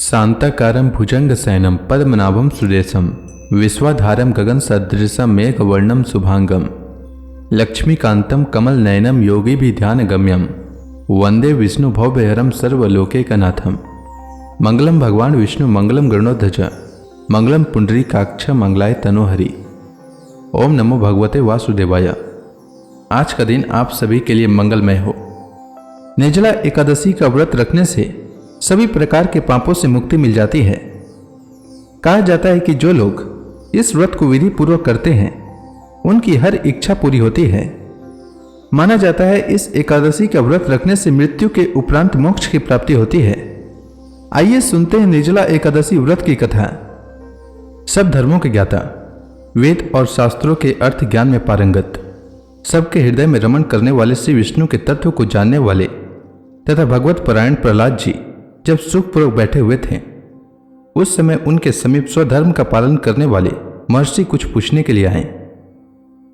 शांताकारं भुजंगशयनं पद्मनाभं सुरेशं विश्वाधारं गगनसदृशं मेघवर्णं शुभांगं लक्ष्मीकान्तं कमलनयनं योगिभिध्यानगम्यं वंदे विष्णुभवभयहरं सर्वलोकैकनाथं। मंगलम भगवान विष्णु मंगलम गरुड़ध्वज मंगलम पुंडरीकाक्ष मंगलाय तनोहरि। ओम नमो भगवते वासुदेवाय। आज का दिन आप सभी के लिए मंगलमय हो। निर्जला एकादशी का व्रत रखने से सभी प्रकार के पापों से मुक्ति मिल जाती है। कहा जाता है कि जो लोग इस व्रत को विधि पूर्वक करते हैं उनकी हर इच्छा पूरी होती है। माना जाता है इस एकादशी का व्रत रखने से मृत्यु के उपरांत मोक्ष की प्राप्ति होती है। आइए सुनते हैं निर्जला एकादशी व्रत की कथा। सब धर्मों के ज्ञाता, वेद और शास्त्रों के अर्थ ज्ञान में पारंगत, सबके हृदय में रमण करने वाले श्री विष्णु के तत्व को जानने वाले तथा भगवत परायण प्रहलाद जी जब सुखपूर्वक बैठे हुए थे उस समय उनके समीप स्वधर्म का पालन करने वाले महर्षि कुछ पूछने के लिए आए।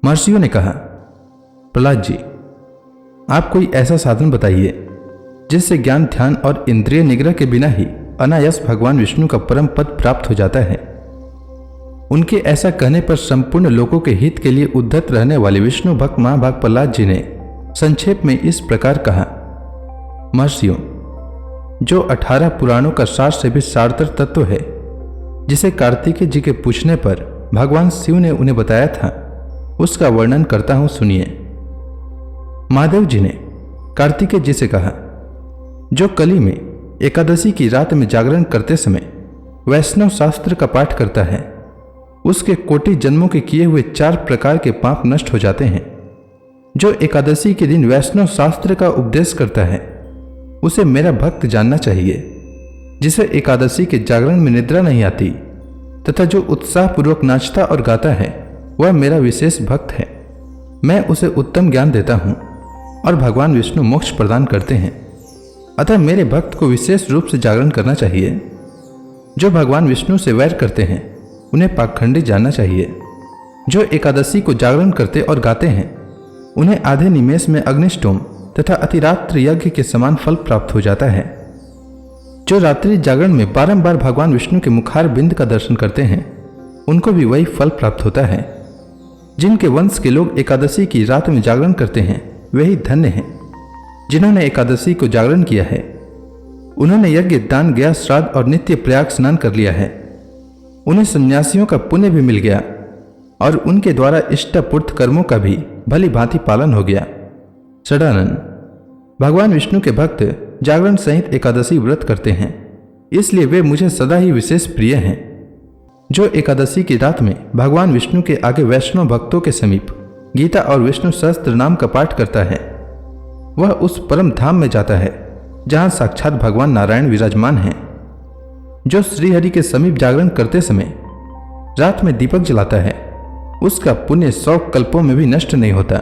महर्षियों ने कहा, प्रहलाद जी, आप कोई ऐसा साधन बताइए जिससे ज्ञान, ध्यान और इंद्रिय निग्रह के बिना ही अनायास भगवान विष्णु का परम पद प्राप्त हो जाता है। उनके ऐसा कहने पर संपूर्ण लोगों के हित के लिए उद्धत रहने वाले विष्णु भक्त महाभाग प्रहलाद जी ने संक्षेप में इस प्रकार कहा, महर्षियों, जो 18 पुराणों का सार से भी सारतर तत्व है जिसे कार्तिकेय जी के पूछने पर भगवान शिव ने उन्हें बताया था, उसका वर्णन करता हूं, सुनिए। महादेव जी ने कार्तिकेय जी से कहा, जो कली में एकादशी की रात में जागरण करते समय वैष्णव शास्त्र का पाठ करता है उसके कोटि जन्मों के किए हुए 4 प्रकार के पाप नष्ट हो जाते हैं। जो एकादशी के दिन वैष्णव शास्त्र का उपदेश करता है उसे मेरा भक्त जानना चाहिए। जिसे एकादशी के जागरण में निद्रा नहीं आती तथा जो उत्साह पूर्वक नाचता और गाता है वह मेरा विशेष भक्त है। मैं उसे उत्तम ज्ञान देता हूँ और भगवान विष्णु मोक्ष प्रदान करते हैं। अतः मेरे भक्त को विशेष रूप से जागरण करना चाहिए। जो भगवान विष्णु से वैर करते हैं उन्हें पाखंडी जानना चाहिए। जो एकादशी को जागरण करते और गाते हैं उन्हें आधे निमेष में अग्निष्टोम तथा अतिरात्र यज्ञ के समान फल प्राप्त हो जाता है। जो रात्रि जागरण में बारंबार भगवान विष्णु के मुखार बिंद का दर्शन करते हैं उनको भी वही फल प्राप्त होता है। जिनके वंश के लोग एकादशी की रात में जागरण करते हैं वे ही धन्य हैं। जिन्होंने एकादशी को जागरण किया है उन्होंने यज्ञ, दान, गया, श्राद्ध और नित्य प्रयाग स्नान कर लिया है। उन्हें सन्यासियों का पुण्य भी मिल गया और उनके द्वारा इष्टपूर्त कर्मों का भी भली भांति पालन हो गया। षडानन, भगवान विष्णु के भक्त जागरण सहित एकादशी व्रत करते हैं, इसलिए वे मुझे सदा ही विशेष प्रिय हैं। जो एकादशी की रात में भगवान विष्णु के आगे वैष्णव भक्तों के समीप गीता और विष्णु सहस्त्र नाम का पाठ करता है वह उस परम धाम में जाता है जहां साक्षात भगवान नारायण विराजमान हैं। जो श्रीहरि के समीप जागरण करते समय रात में दीपक जलाता है उसका पुण्य 100 कल्पों में भी नष्ट नहीं होता।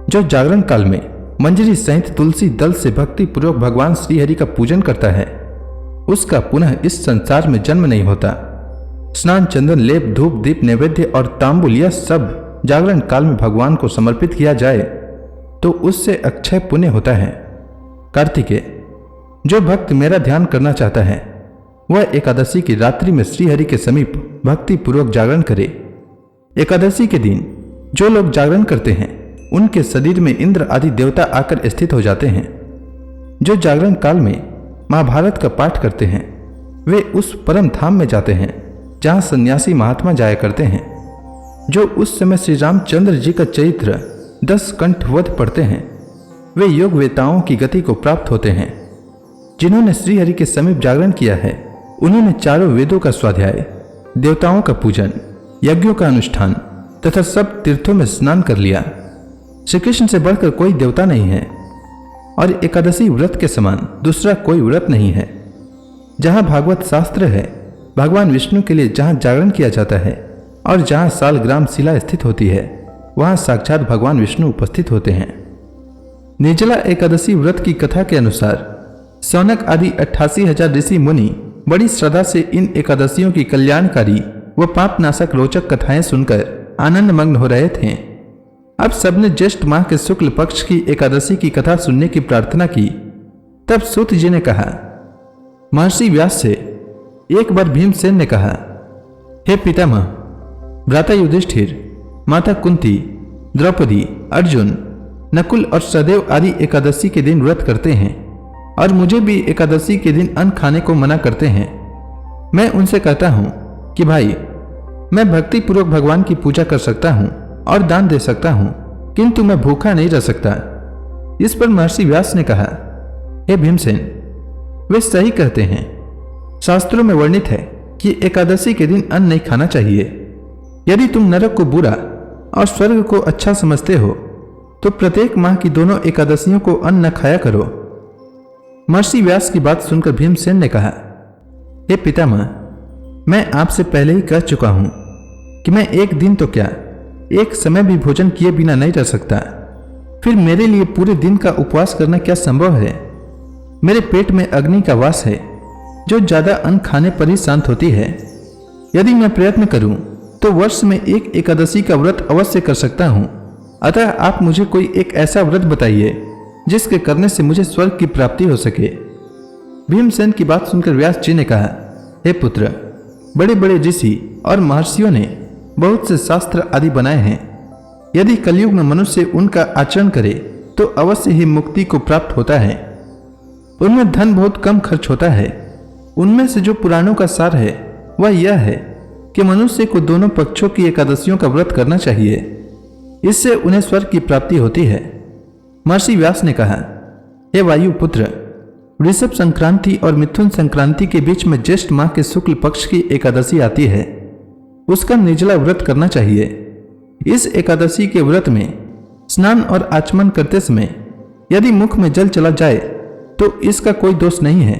जो जागरण काल में मंजरी सहित तुलसी दल से भक्ति पूर्वक भगवान श्रीहरि का पूजन करता है उसका पुनः इस संसार में जन्म नहीं होता। स्नान, चंदन, लेप, धूप, दीप, नैवेद्य और तांबुल यह सब जागरण काल में भगवान को समर्पित किया जाए तो उससे अक्षय पुण्य होता है। कार्तिकेय, जो भक्त मेरा ध्यान करना चाहता है वह एकादशी की रात्रि में श्रीहरि के समीप भक्ति पूर्वक जागरण करे। एकादशी के दिन जो लोग जागरण करते हैं उनके शरीर में इंद्र आदि देवता आकर स्थित हो जाते हैं। जो जागरण काल में महाभारत का पाठ करते हैं वे उस परम धाम में जाते हैं जहां सन्यासी महात्मा जाया करते हैं। जो उस समय श्री रामचंद्र जी का चरित्र 10 कंठवध पढ़ते हैं वे योग वेताओं की गति को प्राप्त होते हैं। जिन्होंने श्रीहरि के समीप जागरण किया है उन्होंने चारों वेदों का स्वाध्याय, देवताओं का पूजन, यज्ञों का अनुष्ठान तथा सब तीर्थों में स्नान कर लिया। श्री कृष्ण से बढ़कर कोई देवता नहीं है और एकादशी व्रत के समान दूसरा कोई व्रत नहीं है। जहां भागवत शास्त्र है, भगवान विष्णु के लिए जहां जागरण किया जाता है और जहां सालग्राम शिला स्थित होती है वहां साक्षात भगवान विष्णु उपस्थित होते हैं। निर्जला एकादशी व्रत की कथा के अनुसार सौनक आदि 88,000 ऋषि मुनि बड़ी श्रद्धा से इन एकादशियों की कल्याणकारी व पापनाशक रोचक कथाएं सुनकर आनंद मग्न हो रहे थे। अब सबने ज्येष्ठ माह के शुक्ल पक्ष की एकादशी की कथा सुनने की प्रार्थना की। तब सूत जी ने कहा, महर्षि व्यास से एक बार भीमसेन ने कहा, हे पितामह, भ्राता युधिष्ठिर, माता कुंती, द्रौपदी, अर्जुन, नकुल और सहदेव आदि एकादशी के दिन व्रत करते हैं और मुझे भी एकादशी के दिन अन्न खाने को मना करते हैं। मैं उनसे कहता हूं कि भाई, मैं भक्ति पूर्वक भगवान की पूजा कर सकता हूं और दान दे सकता हूं, किंतु मैं भूखा नहीं रह सकता। इस पर महर्षि व्यास ने कहा, हे भीमसेन, वे सही कहते हैं। शास्त्रों में वर्णित है कि एकादशी के दिन अन्न नहीं खाना चाहिए। यदि तुम नरक को बुरा और स्वर्ग को अच्छा समझते हो तो प्रत्येक माह की दोनों एकादशियों को अन्न न खाया करो। महर्षि व्यास की बात सुनकर भीमसेन ने कहा, हे पितामह, मैं आपसे पहले ही कह चुका हूं कि मैं एक दिन तो क्या, एक समय भी भोजन किए बिना नहीं रह सकता। फिर मेरे लिए पूरे दिन का उपवास करना क्या संभव है? मेरे पेट में अग्नि का वास है जो ज्यादा अन्न खाने पर ही शांत होती है। यदि मैं प्रयत्न करूं तो वर्ष में एक एकादशी का व्रत अवश्य कर सकता हूं। अतः आप मुझे कोई एक ऐसा व्रत बताइए जिसके करने से मुझे स्वर्ग की प्राप्ति हो सके। भीमसेन की बात सुनकर व्यास जी ने कहा, हे पुत्र, बड़े बड़े ऋषि और महर्षियों ने बहुत से शास्त्र आदि बनाए हैं। यदि कलयुग में मनुष्य उनका आचरण करे तो अवश्य ही मुक्ति को प्राप्त होता है। उनमें धन बहुत कम खर्च होता है। उनमें से जो पुराणों का सार है वह यह है कि मनुष्य को दोनों पक्षों की एकादशियों का व्रत करना चाहिए। इससे उन्हें स्वर्ग की प्राप्ति होती है। महर्षि व्यास ने कहा, हे वायु पुत्र, वृषभ संक्रांति और मिथुन संक्रांति के बीच में ज्येष्ठ माह के शुक्ल पक्ष की एकादशी आती है। उसका निर्जला व्रत करना चाहिए। इस एकादशी के व्रत में स्नान और आचमन करते समय यदि मुख में जल चला जाए तो इसका कोई दोष नहीं है,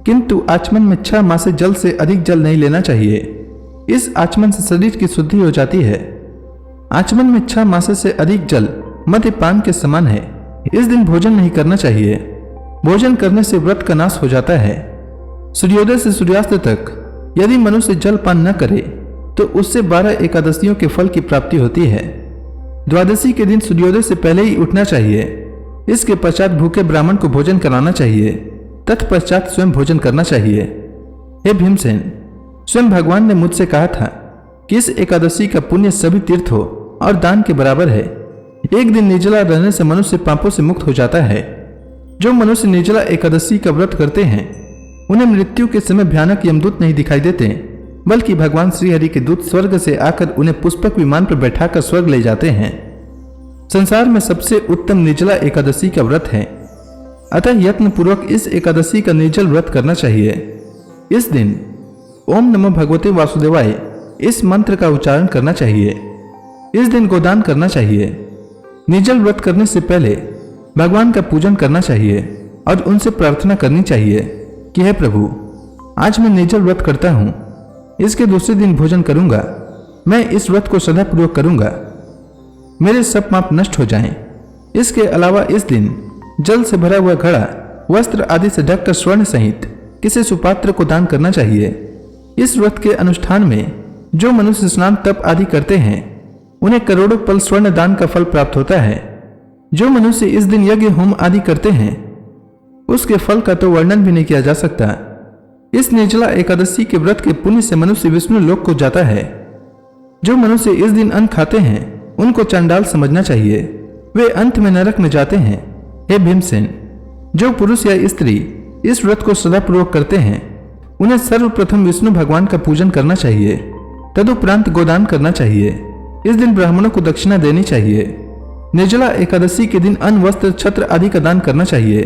किंतु आचमन में 6 माह से जल से अधिक जल नहीं लेना चाहिए। इस आचमन से शरीर की शुद्धि हो जाती है। आचमन में 6 मास से अधिक जल मद्यपान के समान है। इस दिन भोजन नहीं करना चाहिए। भोजन करने से व्रत का नाश हो जाता है। सूर्योदय से सूर्यास्त तक यदि मनुष्य जल पान न करे तो उससे 12 एकादशियों के फल की प्राप्ति होती है। द्वादशी के दिन सूर्योदय से पहले ही उठना चाहिए। इसके पश्चात भूखे ब्राह्मण को भोजन कराना चाहिए। तत्पश्चात स्वयं भोजन करना चाहिए। हे भीमसेन, स्वयं भगवान ने मुझसे कहा था कि इस एकादशी का पुण्य सभी तीर्थों और दान के बराबर है। एक दिन निर्जला रहने से मनुष्य पापों से मुक्त हो जाता है। जो मनुष्य निर्जला एकादशी का व्रत करते हैं उन्हें मृत्यु के समय भयानक यमदूत नहीं दिखाई देते, बल्कि भगवान श्रीहरि के दूत स्वर्ग से आकर उन्हें पुष्पक विमान पर बैठाकर स्वर्ग ले जाते हैं। संसार में सबसे उत्तम निर्जला एकादशी का व्रत है। अतः यत्न पूर्वक इस एकादशी का निर्जल व्रत करना चाहिए। इस दिन ओम नमो भगवते वासुदेवाय इस मंत्र का उच्चारण करना चाहिए। इस दिन गोदान करना चाहिए। निर्जल व्रत करने से पहले भगवान का पूजन करना चाहिए और उनसे प्रार्थना करनी चाहिए कि हे प्रभु, आज मैं निर्जल व्रत करता हूँ। इसके दूसरे दिन भोजन करूंगा। मैं इस व्रत को सदापूर्वक करूंगा। मेरे सब पाप नष्ट हो जाएं। इसके अलावा इस दिन जल से भरा हुआ घड़ा, वस्त्र आदि से ढककर स्वर्ण सहित किसी सुपात्र को दान करना चाहिए। इस व्रत के अनुष्ठान में जो मनुष्य स्नान तप आदि करते हैं उन्हें करोड़ों पल स्वर्ण दान का फल प्राप्त होता है। जो मनुष्य इस दिन यज्ञ होम आदि करते हैं उसके फल का तो वर्णन भी नहीं किया जा सकता। इस निर्जला एकादशी के व्रत के पुण्य से मनुष्य विष्णु लोक को जाता है। जो मनुष्य इस दिन अन्न खाते हैं उनको चंडाल समझना चाहिए। वे अंत में नरक में जाते हैं। हे भीमसेन, जो पुरुष या स्त्री इस व्रत को सदापूर्वक करते हैं उन्हें सर्वप्रथम विष्णु भगवान का पूजन करना चाहिए। तदुपरांत गोदान करना चाहिए। इस दिन ब्राह्मणों को दक्षिणा देनी चाहिए। निर्जला एकादशी के दिन अन्न, वस्त्र, छत्र आदि का दान करना चाहिए।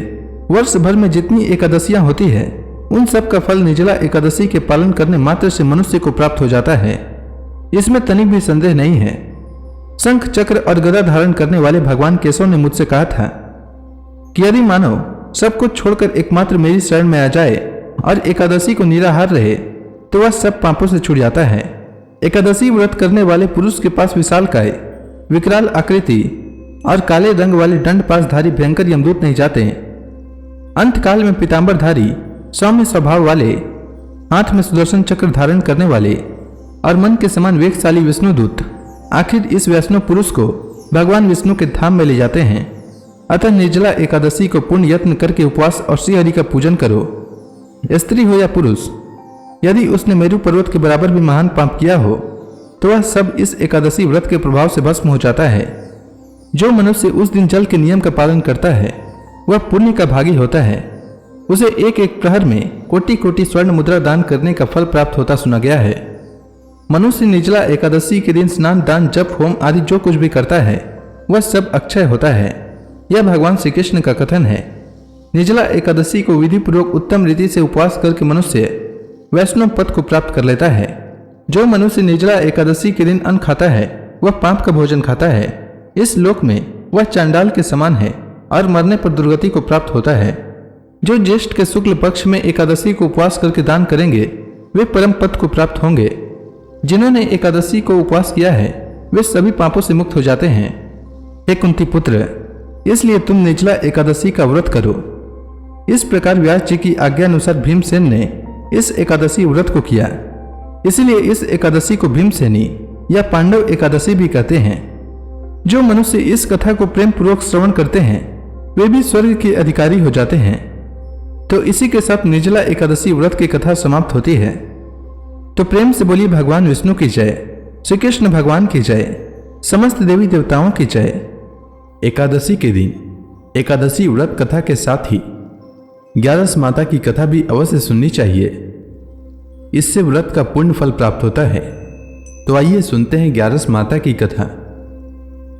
वर्ष भर में जितनी एकादशियां होती है उन सब का फल निर्जला एकादशी के पालन करने मात्र से मनुष्य को प्राप्त हो जाता है। इसमें तनिक भी संदेह नहीं है। शंख, चक्र और गदा धारण करने वाले भगवान केशव ने मुझसे कहा था कि यदि मानव सब कुछ छोड़कर एकमात्र मेरी शरण में आ जाए और एकादशी को निराहार रहे तो वह सब पापों से छूट जाता है। एकादशी व्रत करने वाले पुरुष के पास विशालकाय, विकराल आकृति और काले रंग वाले दंड पासधारी भयंकर यमदूत नहीं जाते। अंतकाल में पीतांबरधारी, सौम्य स्वभाव वाले, हाथ में सुदर्शन चक्र धारण करने वाले और मन के समान वेगशाली विष्णुदूत आखिर इस वैष्णव पुरुष को भगवान विष्णु के धाम में ले जाते हैं। अतः निर्जला एकादशी को पूर्ण यत्न करके उपवास और श्रीहरि का पूजन करो। स्त्री हो या पुरुष, यदि उसने मेरु पर्वत के बराबर भी महान पाप किया हो तो वह सब इस एकादशी व्रत के प्रभाव से भस्म हो जाता है। जो मनुष्य उस दिन जल के नियम का पालन करता है वह पुण्य का भागी होता है। उसे एक एक प्रहर में कोटि कोटि स्वर्ण मुद्रा दान करने का फल प्राप्त होता सुना गया है। मनुष्य निर्जला एकादशी के दिन स्नान, दान, जप, होम आदि जो कुछ भी करता है वह सब अक्षय होता है। यह भगवान श्री कृष्ण का कथन है। निर्जला एकादशी को विधि पूर्वक उत्तम रीति से उपवास करके मनुष्य वैष्णव पद को प्राप्त कर लेता है। जो मनुष्य निर्जला एकादशी के दिन अन्न खाता है वह पाप का भोजन खाता है। इस लोक में वह चांडाल के समान है और मरने पर दुर्गति को प्राप्त होता है। जो ज्येष्ठ के शुक्ल पक्ष में एकादशी को उपवास करके दान करेंगे वे परम पद को प्राप्त होंगे। जिन्होंने एकादशी को उपवास किया है वे सभी पापों से मुक्त हो जाते हैं। हे कुंती पुत्र, इसलिए तुम निर्जला एकादशी का व्रत करो। इस प्रकार व्यास जी की आज्ञा अनुसार भीमसेन ने इस एकादशी व्रत को किया। इसलिए इस एकादशी को भीमसेनी या पांडव एकादशी भी कहते हैं। जो मनुष्य इस कथा को प्रेम पूर्वक श्रवण करते हैं वे भी स्वर्ग के अधिकारी हो जाते हैं। तो इसी के साथ निर्जला एकादशी व्रत की कथा समाप्त होती है। तो प्रेम से बोलिए भगवान विष्णु की जय, श्री कृष्ण भगवान की जय, समस्त देवी देवताओं की जय। एकादशी के दिन एकादशी व्रत कथा के साथ ही 11 माता की कथा भी अवश्य सुननी चाहिए। इससे व्रत का पुण्य फल प्राप्त होता है। तो आइए सुनते हैं 11 माता की कथा।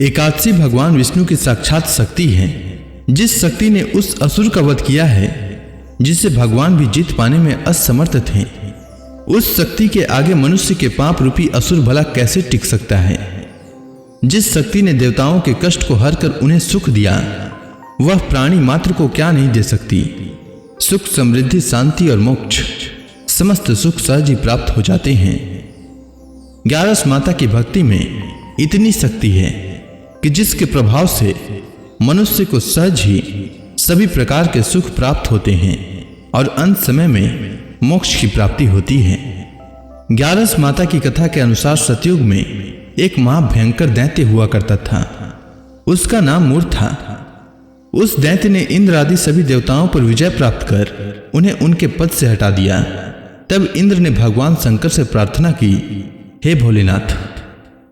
एकादशी भगवान विष्णु की साक्षात शक्ति है। जिस शक्ति ने उस असुर का वध किया है जिसे भगवान भी जीत पाने में असमर्थ थे, उस शक्ति के आगे मनुष्य के पाप रूपी असुर भला कैसे टिक सकता है। जिस शक्ति ने देवताओं के कष्ट को हर कर उन्हें सुख दिया वह प्राणी मात्र को क्या नहीं दे सकती। सुख, समृद्धि, शांति और मोक्ष समस्त सुख सहज ही प्राप्त हो जाते हैं। 11 माता की भक्ति में इतनी शक्ति है कि जिसके प्रभाव से मनुष्य को सहज ही सभी प्रकार के सुख प्राप्त होते हैं और अंत समय में मोक्ष की प्राप्ति होती है। 11 माता की कथा के अनुसार सतयुग में एक महाभयंकर दैत्य हुआ करता था। उसका नाम मूर था। उस दैत्य ने इंद्र आदि सभी देवताओं पर विजय प्राप्त कर उन्हें उनके पद से हटा दिया। तब इंद्र ने भगवान शंकर से प्रार्थना की, हे भोलेनाथ,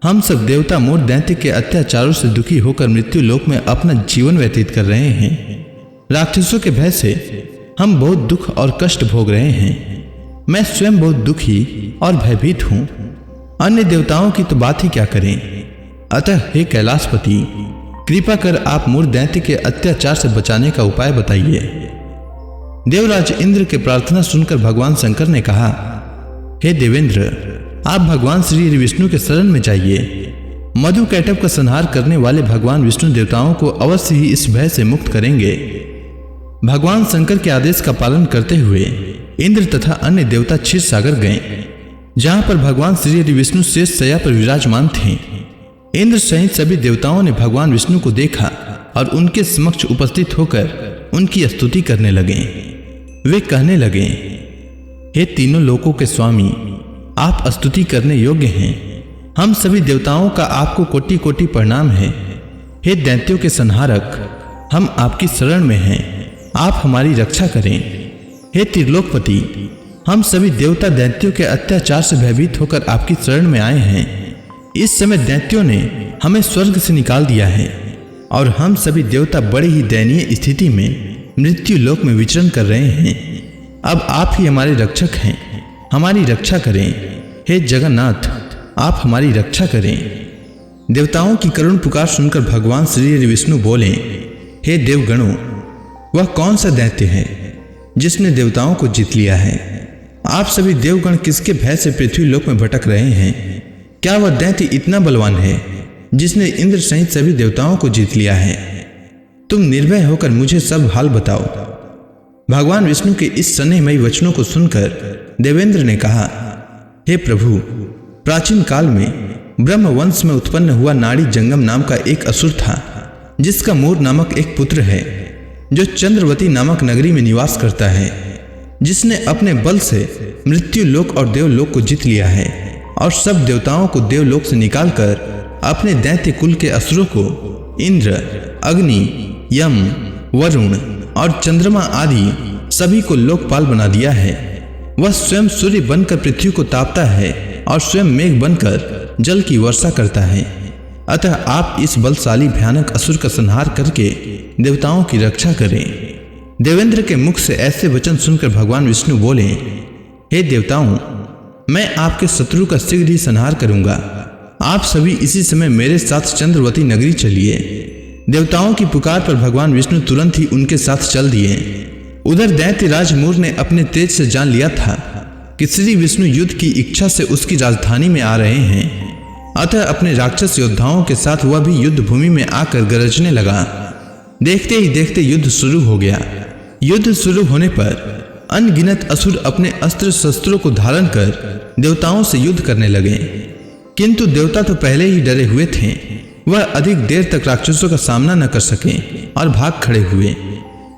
हम सब देवता मूर दैत्य के अत्याचारों से दुखी होकर मृत्यु लोक में अपना जीवन व्यतीत कर रहे हैं। राक्षसों के भय से हम बहुत दुख और कष्ट भोग रहे हैं। मैं स्वयं बहुत दुखी और भयभीत हूं। अन्य देवताओं की तो बात ही क्या करें। अतः हे कैलाशपति, कृपा कर आप मूर दैत्य के अत्याचार से बचाने का उपाय बताइए। देवराज इंद्र के प्रार्थना सुनकर भगवान शंकर ने कहा, हे देवेंद्र, आप भगवान श्री हरि विष्णु के शरण में जाइए। मधु कैटभ का संहार करने वाले भगवान विष्णु देवताओं को अवश्य ही इस भय से मुक्त करेंगे। भगवान शंकर के आदेश का पालन करते हुए इंद्र तथा अन्य देवता क्षीर सागर गए, जहां पर भगवान श्री हरि विष्णु शेष शैया पर विराजमान थे। इंद्र सहित सभी देवताओं ने भगवान विष्णु को देखा और उनके समक्ष उपस्थित होकर उनकी स्तुति करने लगे। वे कहने लगे, हे तीनों लोकों के स्वामी, आप स्तुति करने योग्य हैं। हम सभी देवताओं का आपको कोटि कोटि प्रणाम है। हे दैत्यों के संहारक, हम आपकी शरण में हैं, आप हमारी रक्षा करें। हे त्रिलोकपति, हम सभी देवता दैत्यों के अत्याचार से भयभीत होकर आपकी शरण में आए हैं। इस समय दैत्यों ने हमें स्वर्ग से निकाल दिया है और हम सभी देवता बड़ी ही दयनीय स्थिति में मृत्यु लोक में विचरण कर रहे हैं। अब आप ही हमारे रक्षक हैं, हमारी रक्षा करें। हे जगन्नाथ, आप हमारी रक्षा करें। देवताओं की करुण पुकार सुनकर भगवान श्री हरि विष्णु बोले, हे देवगणों, वह कौन सा दैत्य है जिसने देवताओं को जीत लिया है। आप सभी देवगण किसके भय से पृथ्वी लोक में भटक रहे हैं। क्या वह दैत्य इतना बलवान है जिसने इंद्र सहित सभी देवताओं को जीत लिया है। तुम निर्भय होकर मुझे सब हाल बताओ। भगवान विष्णु के इस स्नेहमयी वचनों को सुनकर देवेंद्र ने कहा, हे प्रभु, प्राचीन काल में ब्रह्म वंश में उत्पन्न हुआ नाड़ी जंगम नाम का एक असुर था, जिसका मूर नामक एक पुत्र है, जो चंद्रवती नामक नगरी में निवास करता है, जिसने अपने बल से मृत्यु लोक और देवलोक को जीत लिया है और सब देवताओं को देवलोक से निकालकर अपने दैत्य कुल के असुरों को इंद्र, अग्नि, यम, वरुण और चंद्रमा आदि सभी को लोकपाल बना दिया है। वह स्वयं सूर्य बनकर पृथ्वी को तापता है और स्वयं मेघ बनकर जल की वर्षा करता है। अतः आप इस बलशाली भयानक असुर का संहार करके देवताओं की रक्षा करें। देवेंद्र के मुख से ऐसे वचन सुनकर भगवान विष्णु बोले, हे देवताओं, मैं आपके शत्रु का शीघ्र ही संहार करूंगा। आप सभी इसी समय मेरे साथ चंद्रवती नगरी चलिए। देवताओं की पुकार पर भगवान विष्णु तुरंत ही उनके साथ चल दिए। उधर दैत्यराज मूर ने अपने तेज से जान लिया था कि श्री विष्णु युद्ध की इच्छा से उसकी राजधानी में आ रहे हैं। अतः अपने राक्षस योद्धाओं के साथ वह भी युद्ध भूमि में आकर गरजने लगा। देखते ही देखते युद्ध शुरू हो गया। युद्ध शुरू होने पर अनगिनत असुर अपने अस्त्र शस्त्रों को धारण कर देवताओं से युद्ध करने लगे, किंतु देवता तो पहले ही डरे हुए थे। वह अधिक देर तक राक्षसों का सामना न कर सके और भाग खड़े हुए।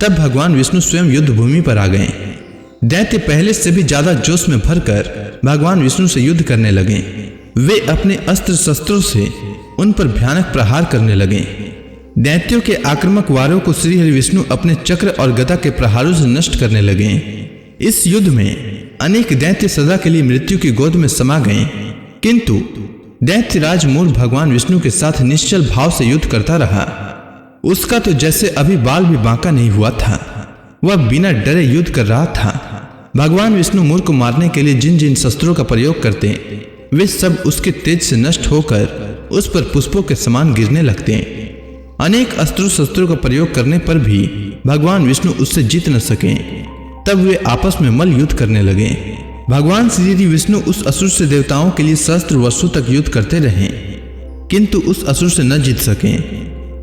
तब भगवान विष्णु स्वयं युद्ध भूमि पर आ गए। दैत्य पहले से भी ज्यादा जोश में भरकर भगवान विष्णु से युद्ध करने लगे। वे अपने अस्त्र शस्त्रों से उन पर भयानक प्रहार करने लगे। दैत्यों के आक्रामक वारों को श्री हरि विष्णु अपने चक्र और गदा के प्रहारों से नष्ट करने लगे। इस युद्ध में अनेक दैत्य सदा के लिए मृत्यु की गोद में समा गए, किंतु दैत्यराज मूर भगवान विष्णु के साथ निश्चल भाव से युद्ध करता रहा। उसका तो जैसे अभी बाल भी बांका नहीं हुआ था। वह बिना डरे युद्ध कर रहा था। भगवान विष्णु मूर को मारने के लिए जिन जिन शस्त्रों का प्रयोग करते वे सब उसके तेज से नष्ट होकर उस पर पुष्पों के समान गिरने लगते। अनेक अस्त्रों शस्त्रों का प्रयोग करने पर भी भगवान विष्णु उससे जीत न सके। तब वे आपस में मल्ल युद्ध करने लगे। भगवान श्री विष्णु उस असुर से देवताओं के लिए सहस्त्र वर्षों तक युद्ध करते रहे, किंतु उस असुर से न जीत सके।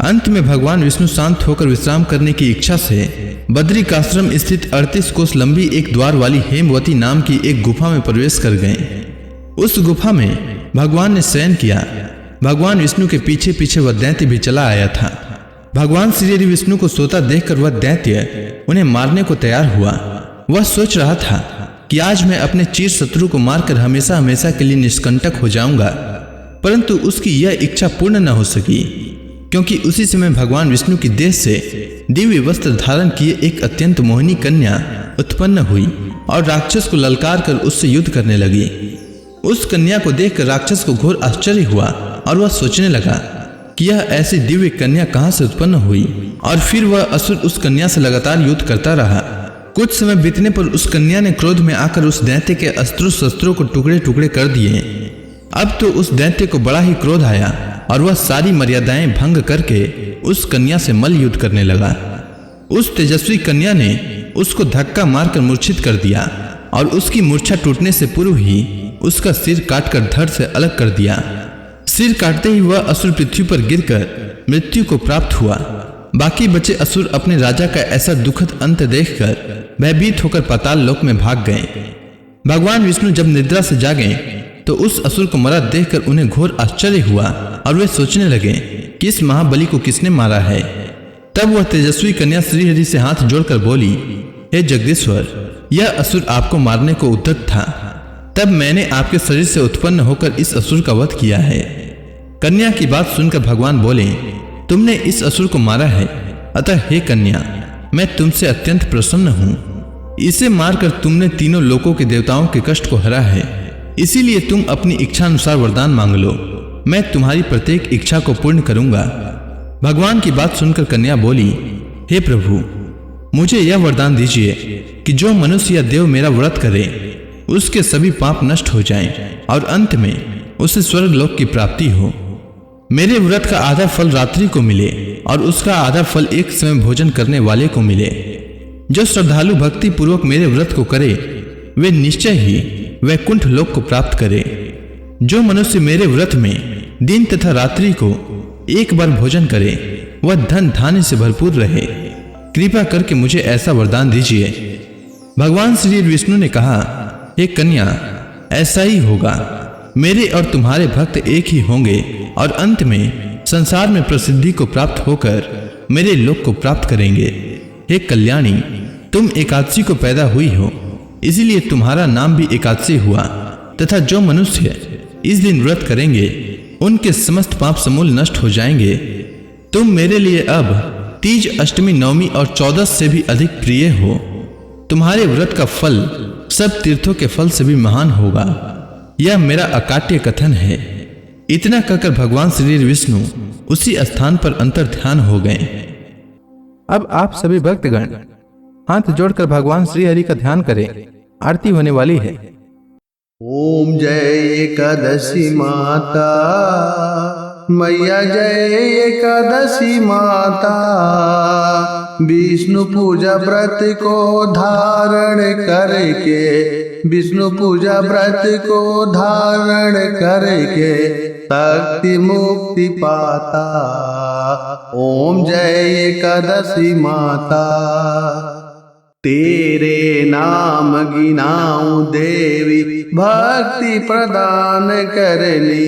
अंत में भगवान विष्णु शांत होकर विश्राम करने की इच्छा से बद्रिकाश्रम स्थित 38 कोस लंबी एक द्वार वाली हेमवती नाम की एक गुफा में प्रवेश कर गए। उस गुफा में भगवान ने शयन किया। भगवान विष्णु के पीछे पीछे वह दैत्य भी चला आया था। भगवान श्री विष्णु को सोता देखकर वह दैत्य उन्हें मारने को तैयार हुआ। वह सोच रहा था कि आज मैं अपने चीर शत्रु को मारकर हमेशा हमेशा के लिए निष्कंटक हो जाऊंगा, परंतु उसकी यह इच्छा पूर्ण न हो सकी, क्योंकि उसी समय भगवान विष्णु की देह से दिव्य वस्त्र धारण किए एक अत्यंत मोहिनी कन्या उत्पन्न हुई और राक्षस को ललकार कर उससे युद्ध करने लगी। उस कन्या को देखकर राक्षस को घोर आश्चर्य हुआ और वह सोचने लगा कि यह ऐसी दिव्य कन्या कहां से उत्पन्न हुई, और फिर वह असुर उस कन्या से लगातार युद्ध करता रहा। कुछ समय बीतने पर उस कन्या ने क्रोध में आकर उस दैत्य के अस्त्रों शस्त्रों को टुकड़े टुकड़े कर दिए। अब तो उस दैत्य को बड़ा ही क्रोध आया और वह सारी मर्यादाएं भंग करके उस कन्या से मल्ल युद्ध करने लगा। उस तेजस्वी कन्या ने उसको धक्का मारकर मूर्छित कर दिया और उसकी मूर्छा टूटने से पूर्व ही उसका सिर काटकर धड़ से अलग कर दिया। सिर काटते ही वह असुर पृथ्वी पर गिरकर मृत्यु को प्राप्त हुआ। बाकी बचे असुर अपने राजा का ऐसा दुखद अंत देखकर भयभीत होकर पाताल लोक में भाग गए। भगवान विष्णु जब निद्रा से जागे तो उस असुर को मरा देखकर उन्हें घोर आश्चर्य हुआ और वे सोचने लगे कि इस महाबली को किसने मारा है। तब वह तेजस्वी कन्या श्री हरि से हाथ जोड़कर बोली, हे जगदीश्वर, यह असुर आपको मारने को उद्यत था, तब मैंने आपके शरीर से उत्पन्न होकर इस असुर का वध किया है। कन्या की बात सुनकर भगवान बोले, तुमने इस असुर को मारा है, अतः हे कन्या, मैं तुमसे अत्यंत प्रसन्न हूँ। इसे मारकर तुमने तीनों लोकों के देवताओं के कष्ट को हरा है, इसीलिए तुम अपनी इच्छा अनुसार वरदान मांग लो, मैं तुम्हारी प्रत्येक इच्छा को पूर्ण करूंगा। भगवान की बात सुनकर कन्या बोली, हे प्रभु, मुझे यह वरदान दीजिए कि जो मनुष्य या देव मेरा व्रत करे उसके सभी पाप नष्ट हो जाएं और अंत में उसे स्वर्ग लोक की प्राप्ति हो। मेरे व्रत का आधा फल रात्रि को मिले और उसका आधा फल एक समय भोजन करने वाले को मिले। जो श्रद्धालु भक्ति पूर्वक मेरे व्रत को करे वे निश्चय ही वैकुंठ लोक को प्राप्त करे। जो मनुष्य मेरे व्रत में दिन तथा रात्रि को एक बार भोजन करे वह धन धान्य से भरपूर रहे। कृपा करके मुझे ऐसा वरदान दीजिए। भगवान श्री विष्णु ने कहा, हे कन्या, ऐसा ही होगा। मेरे और तुम्हारे भक्त एक ही होंगे और अंत में संसार में प्रसिद्धि को प्राप्त होकर मेरे लोक को प्राप्त करेंगे। हे कल्याणी, तुम एकादशी को पैदा हुई हो, इसीलिए तुम्हारा नाम भी एकादशी हुआ, तथा जो मनुष्य इस दिन व्रत करेंगे उनके समस्त पाप समूल नष्ट हो जाएंगे। तुम मेरे लिए अब तीज, अष्टमी, नवमी और 14 से भी अधिक प्रिय हो। तुम्हारे व्रत का फल सब तीर्थों के फल से भी महान होगा। यह मेरा अकाट्य कथन है। इतना कहकर भगवान श्री विष्णु उसी स्थान पर अंतर ध्यान हो गए। अब आप सभी भक्तगण हाथ जोड़कर भगवान श्री हरि का ध्यान करें। आरती होने वाली है। ओम जय एकादशी माता मैया, जय एकादशी माता। विष्णु पूजा व्रत को धारण करके, विष्णु पूजा व्रत को धारण करके शक्ति मुक्ति पाता। ओम जय एकादशी माता। तेरे नाम गिनाऊं देवी, भक्ति प्रदान करनी,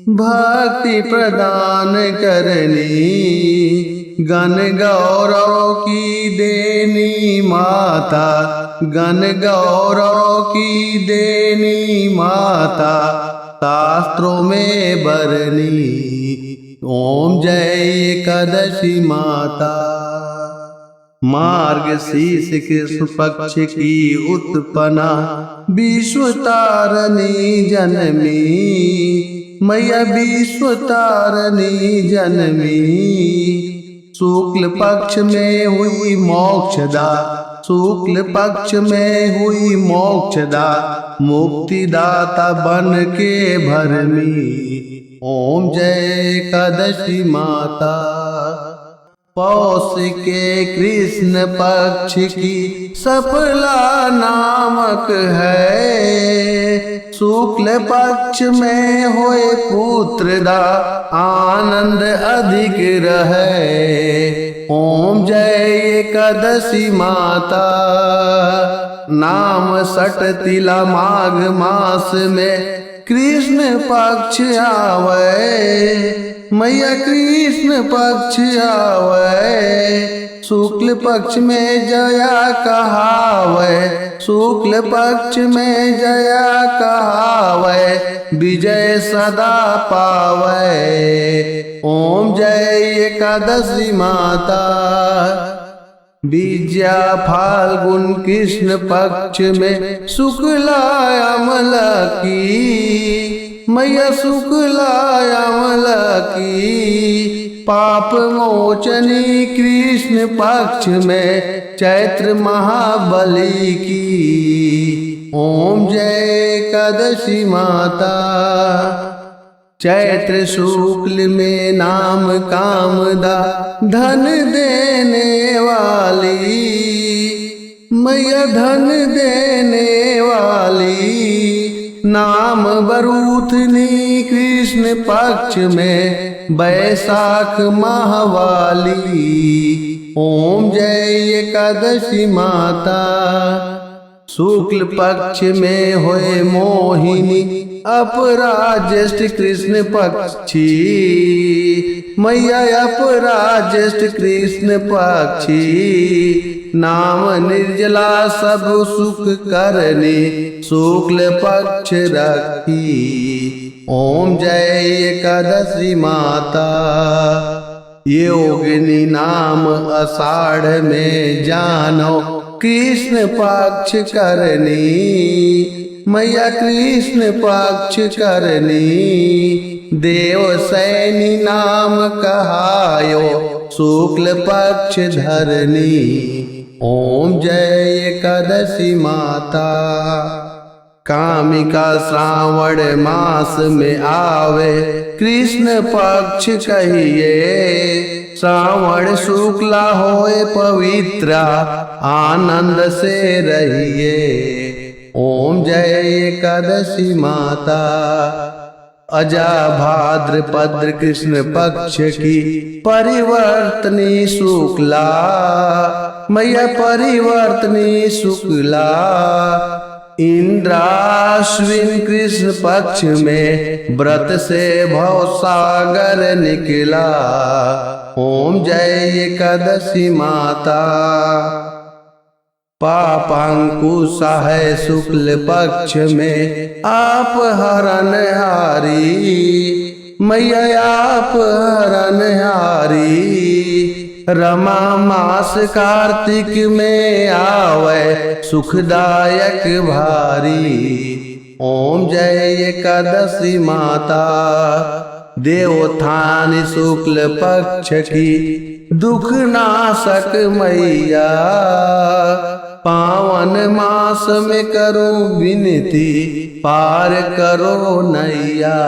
भक्ति प्रदान करनी। गण गौरव की देनी माता, गण गौरव की देनी माता, शास्त्रों में बरनी। ओम जय एकादशी माता। मार्गशीर्ष कृष्ण पक्ष की उत्पन्ना, विश्व तारणी जन्मी मैया, विश्व तारणी जन्मी। शुक्ल पक्ष में हुई मोक्षदा, शुक्ल पक्ष में हुई मोक्षदा, मुक्तिदाता बन के भरमी। ओम जय एकादशी माता। पौष के कृष्ण पक्ष की सफला नामक है, शुक्ल पक्ष में होए पुत्रदा, आनंद अधिक रहे। ओम जय एकादशी माता। नाम सट तिला माघ मास में कृष्ण पक्ष आवे मैया, कृष्ण पक्ष आवे। शुक्ल पक्ष में जया कहावे, शुक्ल पक्ष में जया कहावे, विजय सदा पावे। ओम जय एकादशी माता। विद्या फाल्गुन कृष्ण पक्ष में शुक्ला अमला की मैया, शुक्ला अमला की। पाप मोचनी कृष्ण पक्ष में चैत्र महाबली की। ओम जय एकादशी माता। चैत्र शुक्ल में नाम कामदा, धन देने वाली मैया, धन देने वाली। नाम बरूथनी कृष्ण पक्ष में बैसाख माहवाली। ओम जय एकादशी माता। शुक्ल पक्ष में होए मोहिनी, अपराज्येष्ठ कृष्ण पक्षी मैया, अपराज्येष्ठ कृष्ण पक्षी। नाम निर्जला सब सुख करने, शुक्ल पक्ष रखी। ओम जय एकादशी माता। योगिनी नाम आषाढ़ में जानो, कृष्ण पक्ष करनी मैया, कृष्ण पक्ष करनी। देवसैनी नाम कहायो, शुक्ल पक्ष धरनी। ओम जय एकादशी माता। कामिका श्रावण मास में आवे, कृष्ण पक्ष कहिए। श्रावण शुक्ला होए पवित्रा, आनंद से रहिए। ओम जय एकादशी माता। अजा भाद्रपद कृष्ण पक्ष की परिवर्तनी शुक्ला मैया, परिवर्तनी शुक्ला। इंद्राश्विन कृष्ण पक्ष में व्रत से भवसागर निकला। ओम जय एकादशी माता। पापांकुश है शुक्ल पक्ष में, आप हरणहारी मैया, आप हरणहारी। रमा मास कार्तिक में आवे सुखदायक भारी। ओम जय एकादशी माता देवोत्थान शुक्ल पक्ष की दुख नाशक मैया। पावन मास में करूं विनती पार करो नैया।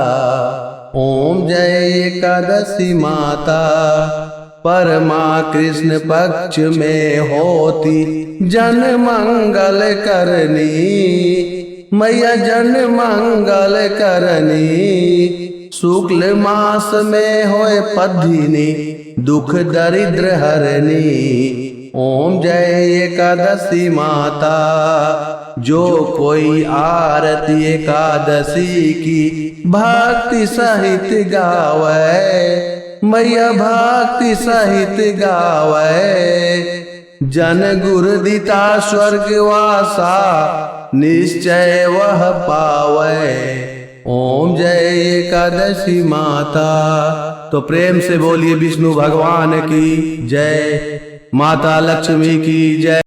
ओम जय एकादशी माता परमा कृष्ण पक्ष में होती जन मंगल करनी। मैया जन मंगल करनी। शुक्ल मास में होए पद्धिनी दुख दरिद्र हरनी। ओम जय एकादशी माता जो कोई आरती एकादशी की भक्ति सहित गावे। मैया भक्ति सहित गावे। जन गुरु दिता स्वर्गवासा निश्चय वह पावे। ओम जय एकादशी माता। तो प्रेम से बोलिए विष्णु भगवान की जय, माता लक्ष्मी की जय।